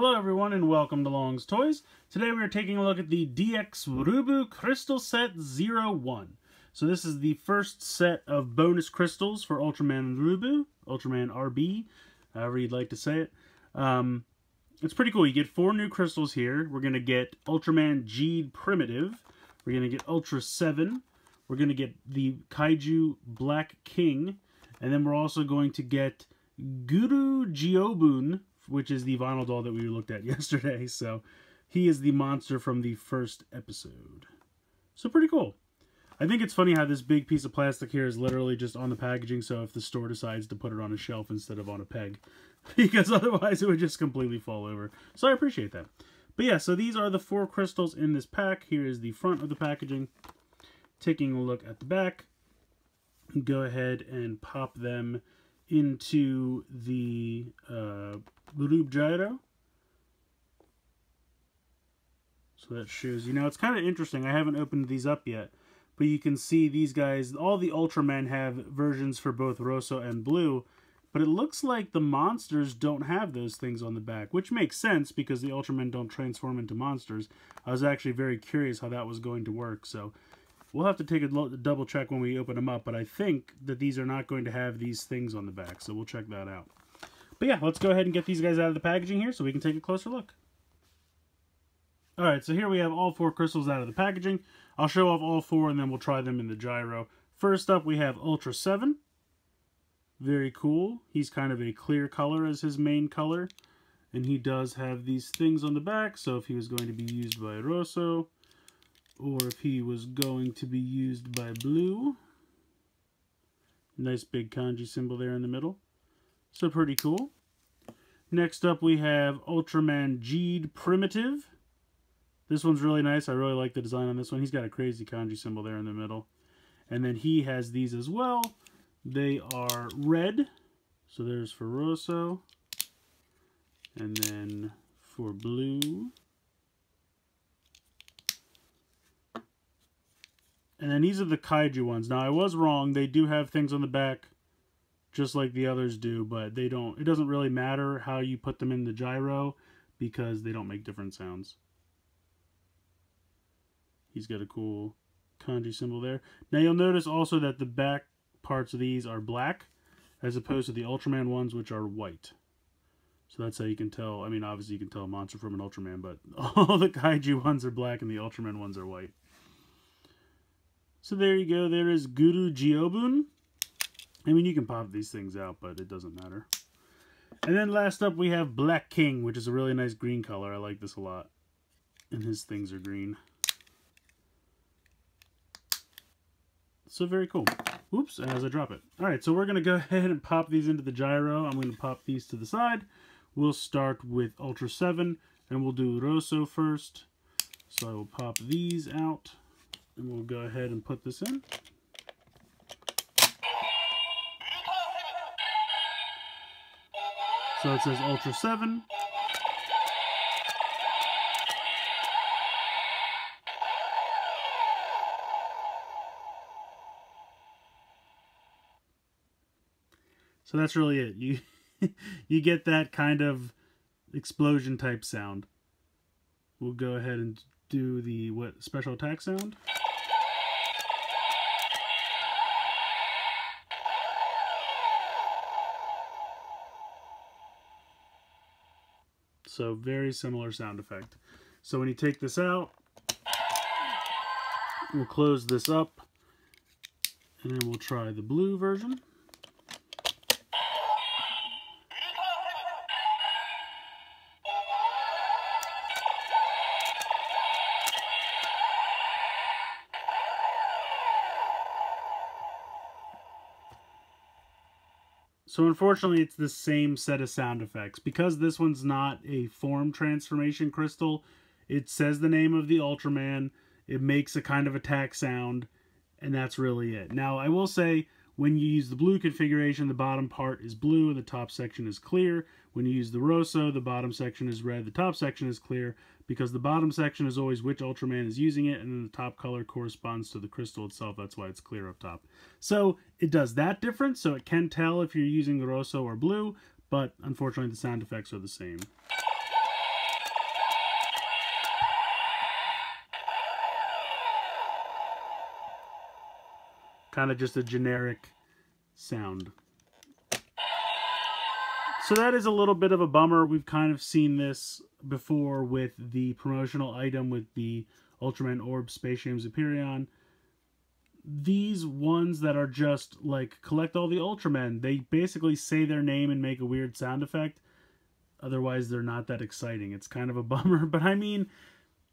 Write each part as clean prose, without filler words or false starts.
Hello everyone and welcome to Long's Toys. Today we are taking a look at the DX Rubu Crystal Set 01. So this is the first set of bonus crystals for Ultraman Rubu, Ultraman RB, however you'd like to say it. It's pretty cool. You get 4 new crystals here. We're going to get Ultraman G Primitive. We're going to get Ultra 7. We're going to get the Kaiju Black King. And then we're also going to get Guru Jiobun, which is the vinyl doll that we looked at yesterday. So he is the monster from the first episode. So pretty cool. I think it's funny how this big piece of plastic here is literally just on the packaging, so if the store decides to put it on a shelf instead of on a peg, because otherwise it would just completely fall over. So I appreciate that. But yeah, so these are the 4 crystals in this pack. Here is the front of the packaging. Taking a look at the back, go ahead and pop them into the Rubu gyro. So that shows you. Now it's kind of interesting. I haven't opened these up yet, but you can see these guys, all the Ultramen have versions for both Rosso and Blue, but it looks like the monsters don't have those things on the back, which makes sense because the Ultramen don't transform into monsters. I was actually very curious how that was going to work, so we'll have to take a double check when we open them up, but I think that these are not going to have these things on the back, so we'll check that out. But yeah, let's go ahead and get these guys out of the packaging here so we can take a closer look. Alright, so here we have all 4 crystals out of the packaging. I'll show off all 4 and then we'll try them in the gyro. First up we have Ultra 7. Very cool. He's kind of a clear color as his main color. And he does have these things on the back, so if he was going to be used by Rosso, or if he was going to be used by Blue. Nice big kanji symbol there in the middle. So pretty cool. Next up we have Ultraman G Primitive. This one's really nice. I really like the design on this one. He's got a crazy kanji symbol there in the middle. And then he has these as well. They are red. So there's for Rosso. And then for Blue. And then these are the Kaiju ones. Now I was wrong. They do have things on the back just like the others do, but they don't. It doesn't really matter how you put them in the gyro because they don't make different sounds. He's got a cool kanji symbol there. Now you'll notice also that the back parts of these are black as opposed to the Ultraman ones, which are white. So that's how you can tell. I mean, obviously you can tell a monster from an Ultraman, but all the Kaiju ones are black and the Ultraman ones are white. So there you go. There is Guru Jiobun. I mean, you can pop these things out, but it doesn't matter. And then last up, we have Black King, which is a really nice green color. I like this a lot. And his things are green. So very cool. Oops, as I drop it. Alright, so we're going to go ahead and pop these into the gyro. I'm going to pop these to the side. We'll start with Ultra 7, and we'll do Rosso first. So I will pop these out. And we'll go ahead and put this in. So it says Ultra 7. So that's really it. You get that kind of explosion type sound. We'll go ahead and do the special attack sound. So very similar sound effect. So when you take this out, we'll close this up, and then we'll try the blue version. So unfortunately, it's the same set of sound effects. Because this one's not a form transformation crystal, it says the name of the Ultraman, it makes a kind of attack sound, and that's really it. Now, I will say, when you use the blue configuration, the bottom part is blue and the top section is clear. When you use the Rosso, the bottom section is red, the top section is clear, because the bottom section is always which Ultraman is using it, and then the top color corresponds to the crystal itself. That's why it's clear up top. So it does that difference, so it can tell if you're using the Rosso or blue, but unfortunately the sound effects are the same. kind of just a generic sound. So that is a little bit of a bummer. We've kind of seen this before with the promotional item with the Ultraman Orb Space James Hyperion. These ones that are just like collect all the Ultramen, they basically say their name and make a weird sound effect. Otherwise, they're not that exciting. It's kind of a bummer. But I mean,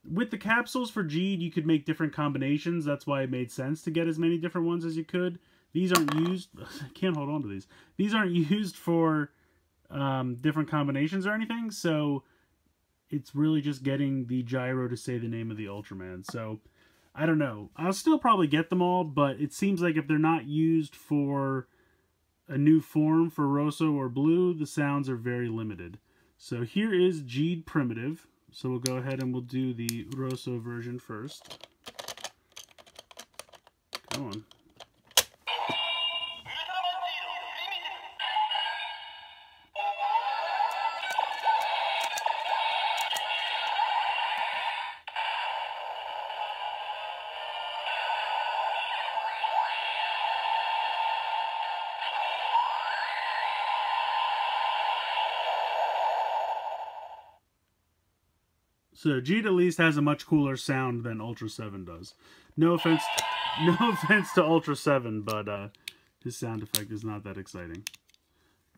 with the capsules for Geed, you could make different combinations. That's why it made sense to get as many different ones as you could. These aren't used. I can't hold on to these. These aren't used for different combinations or anything. So it's really just getting the gyro to say the name of the Ultraman. So I don't know. I'll still probably get them all, but it seems like if they're not used for a new form for Rosso or Blue, the sounds are very limited. So here is Geed Primitive. So we'll go ahead and we'll do the Rosso version first. Come on. So Geed at least has a much cooler sound than Ultra 7 does. No offense to Ultra 7, but his sound effect is not that exciting.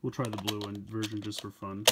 We'll try the blue one version just for fun.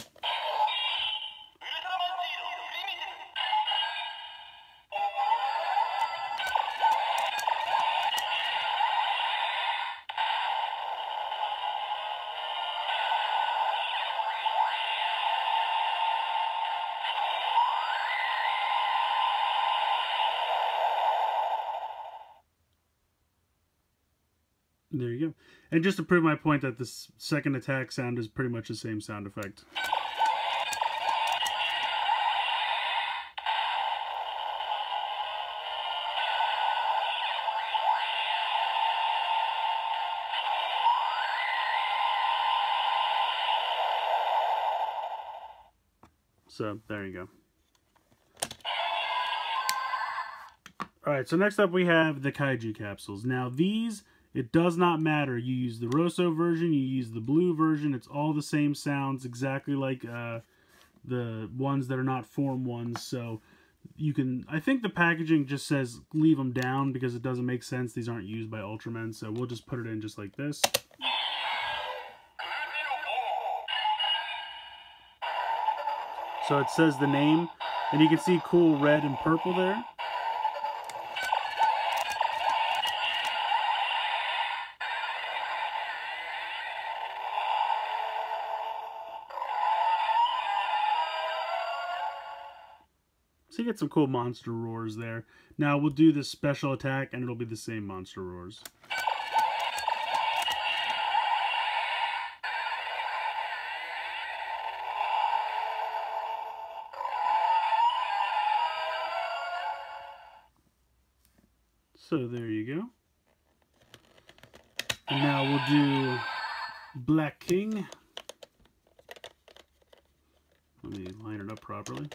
There you go. And just to prove my point that this second attack sound is pretty much the same sound effect. So, there you go. Alright, so next up we have the Chi Capsules. Now these, it does not matter. You use the Rosso version, you use the blue version, it's all the same sounds, exactly like the ones that are not Form 1s. So you can, I think the packaging just says leave them down because it doesn't make sense. These aren't used by Ultramen, so we'll just put it in just like this. So it says the name, and you can see cool red and purple there. So you get some cool monster roars there. Now we'll do this special attack and it'll be the same monster roars. So there you go. And now we'll do Black King. Let me line it up properly.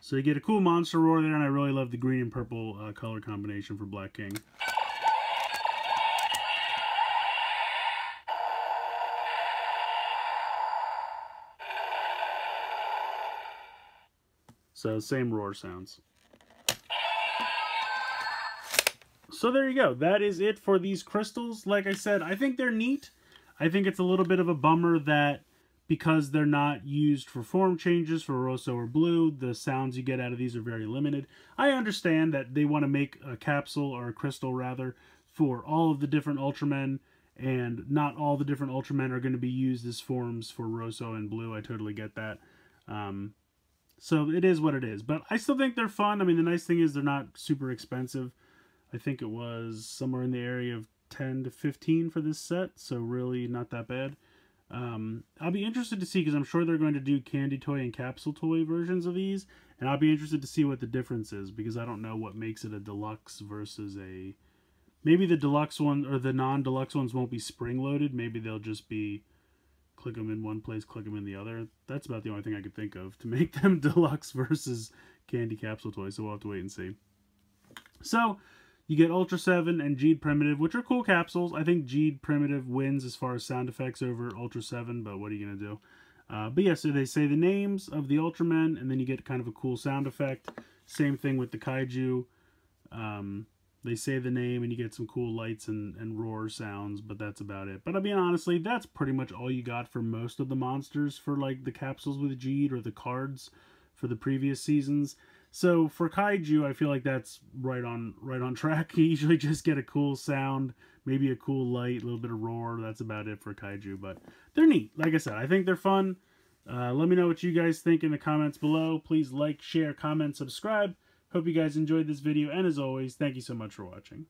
So you get a cool monster roar there, and I really love the green and purple color combination for Black King. So same roar sounds. So there you go. That is it for these crystals. Like I said, I think they're neat. I think it's a little bit of a bummer that because they're not used for form changes for Rosso or Blue, the sounds you get out of these are very limited. I understand that they want to make a capsule, or a crystal rather, for all of the different Ultramen, and not all the different Ultramen are going to be used as forms for Rosso and Blue. I totally get that. So it is what it is. But I still think they're fun. I mean, the nice thing is they're not super expensive. I think it was somewhere in the area of 10 to 15 for this set, so really not that bad. I'll be interested to see, because I'm sure they're going to do candy toy and capsule toy versions of these, and I'll be interested to see what the difference is, because I don't know what makes it a deluxe versus a... Maybe the deluxe one, or the non-deluxe ones won't be spring-loaded. Maybe they'll just be click them in one place, click them in the other. That's about the only thing I could think of to make them deluxe versus candy capsule toys, so we'll have to wait and see. So, you get Ultra 7 and G'd Primitive, which are cool capsules. I think G'd Primitive wins as far as sound effects over Ultra 7, but what are you going to do? But yeah, so they say the names of the Ultramen, and then you get kind of a cool sound effect. Same thing with the Kaiju. They say the name, and you get some cool lights and roar sounds, but that's about it. But I mean, honestly, that's pretty much all you got for most of the monsters for, like, the capsules with G'd or the cards for the previous seasons. So for Kaiju, I feel like that's right on track. You usually just get a cool sound, maybe a cool light, a little bit of roar. That's about it for Kaiju, but they're neat. Like I said, I think they're fun. Let me know what you guys think in the comments below. Please like, share, comment, subscribe. Hope you guys enjoyed this video, and as always, thank you so much for watching.